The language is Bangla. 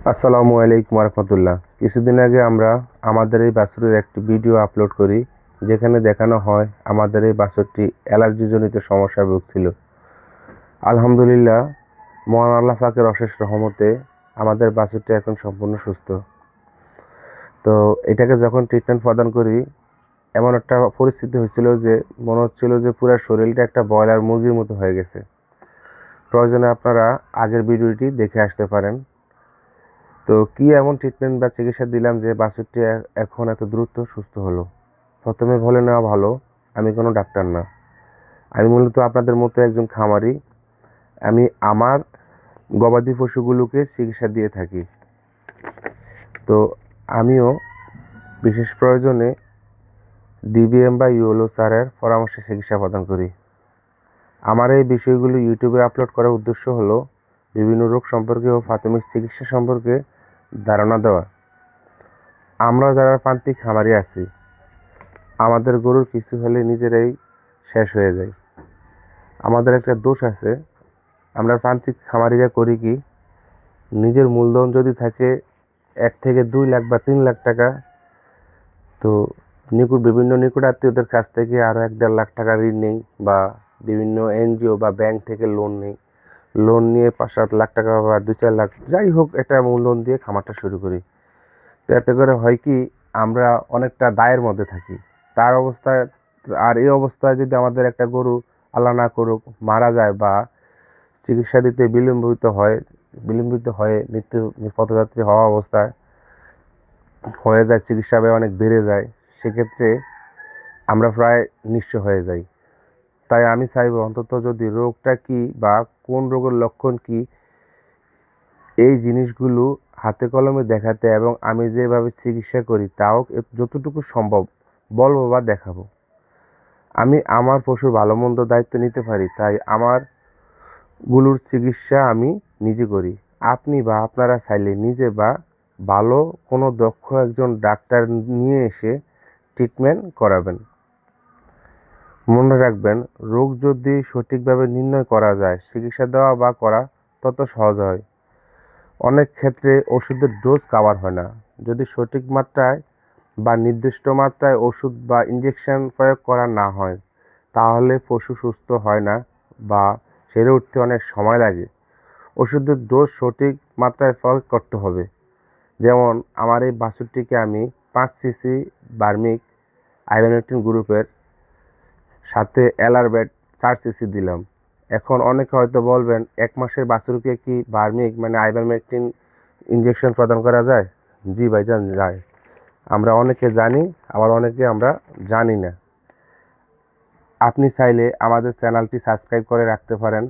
আসসালামু আলাইকুম রহমতুল্লাহ। কিছুদিন আগে আমরা আমাদের এই বাছুরের একটি ভিডিও আপলোড করি, যেখানে দেখানো হয় আমাদের এই বাছুরটি অ্যালার্জিজনিত সমস্যায় ভুগছিল। আলহামদুলিল্লাহ, মহান আল্লাহ পাকের অশেষ রহমতে আমাদের বাছুরটি এখন সম্পূর্ণ সুস্থ। তো এটাকে যখন ট্রিটমেন্ট প্রদান করি, এমন একটা পরিস্থিতি হয়েছিল যে মনে হচ্ছিল যে পুরো শরীরটা একটা ব্রয়লার মুরগির মতো হয়ে গেছে। প্রয়োজনে আপনারা আগের ভিডিওটি দেখে আসতে পারেন। তো কি এমন ট্রিটমেন্ট বা চিকিৎসা দিলাম যে বাছুরটি এখন এত দ্রুত সুস্থ হলো? প্রথমে বলে নেওয়া ভালো, আমি কোনো ডাক্তার না। আমি মূলত আপনাদের মতো একজন খামারি। আমি আমার গবাদি পশুগুলোকে চিকিৎসা দিয়ে থাকি। তো আমিও বিশেষ প্রয়োজনে ডিবিএম বা ইউএলও স্যারের পরামর্শে চিকিৎসা প্রদান করি। আমার এই বিষয়গুলো ইউটিউবে আপলোড করার উদ্দেশ্য হলো বিভিন্ন রোগ সম্পর্কে ও প্রাথমিক চিকিৎসা সম্পর্কে ধারণা দেওয়া। আমরা যারা প্রান্তিক খামারি আছি, আমাদের গরুর কিছু হলে নিজেরাই শেষ হয়ে যায়। আমাদের একটা দোষ আছে, আমরা প্রান্তিক খামারিরা করি কি, নিজের মূলধন যদি থাকে 1 থেকে 2 লাখ বা 3 লাখ টাকা, তো বিভিন্ন নিকট আত্মীয়দের কাছ থেকে আরও 1-1.5 লাখ টাকা ঋণ নেই, বা বিভিন্ন এনজিও বা ব্যাংক থেকে লোন নেই। লোন নিয়ে 5-7 লাখ টাকা বা 2-4 লাখ, যাই হোক, একটা মূলধন দিয়ে খামারটা শুরু করি। তো এতে করে হয় কি, আমরা অনেকটা দায়ের মধ্যে থাকি। তার অবস্থায় আর এই অবস্থায় যদি আমাদের একটা গরু আল্লাহ না করুক মারা যায় বা চিকিৎসা দিতে বিলম্বিত হয়ে মৃত্যু পথযাত্রী হওয়া অবস্থায় হয়ে যায়, চিকিৎসা ব্যয় অনেক বেড়ে যায়, সেক্ষেত্রে আমরা প্রায় নিঃস্ব হয়ে যাই। তাই আমি চাইবো অন্তত যদি রোগটা কি বা কোন রোগের লক্ষণ কি, এই জিনিসগুলো হাতে কলমে দেখাতে, এবং আমি যেভাবে চিকিৎসা করি তাও যতটুকু সম্ভব বলবো বা দেখাবো। আমি আমার পশুর ভালো মন্দ দায়িত্ব নিতে পারি, তাই আমার গুলোর চিকিৎসা আমি নিজে করি। আপনি বা আপনারা চাইলে নিজে বা ভালো কোনো দক্ষ একজন ডাক্তার নিয়ে এসে ট্রিটমেন্ট করাবেন। মনে রাখবেন, রোগ যদি সঠিকভাবে নির্ণয় করা যায়, চিকিৎসা দেওয়া বা করা তত সহজ হয়। অনেক ক্ষেত্রে ওষুধের ডোজ কাভার হয় না। যদি সঠিক মাত্রায় বা নির্দিষ্ট মাত্রায় ওষুধ বা ইনজেকশন প্রয়োগ করা না হয়, তাহলে পশু সুস্থ হয় না বা সেরে উঠতে অনেক সময় লাগে। ওষুধের ডোজ সঠিক মাত্রায় প্রয়োগ করতে হবে। যেমন আমার এই বাছুরটিকে আমি 5 সিসি বার্মিক আইভারমেকটিন গ্রুপের সাথে অ্যালারবেট 4 সিসি দিলাম। এখন অনেকে হয়তো বলবেন, 1 মাসের বাছুরকে কি বার্মিক মানে আইভারমেকটিন ইনজেকশন প্রদান করা যায়? জি ভাইজান, যায়। আমরা অনেকে জানি, আবার অনেকে আমরা জানি না। আপনি চাইলে আমাদের চ্যানেলটি সাবস্ক্রাইব করে রাখতে পারেন।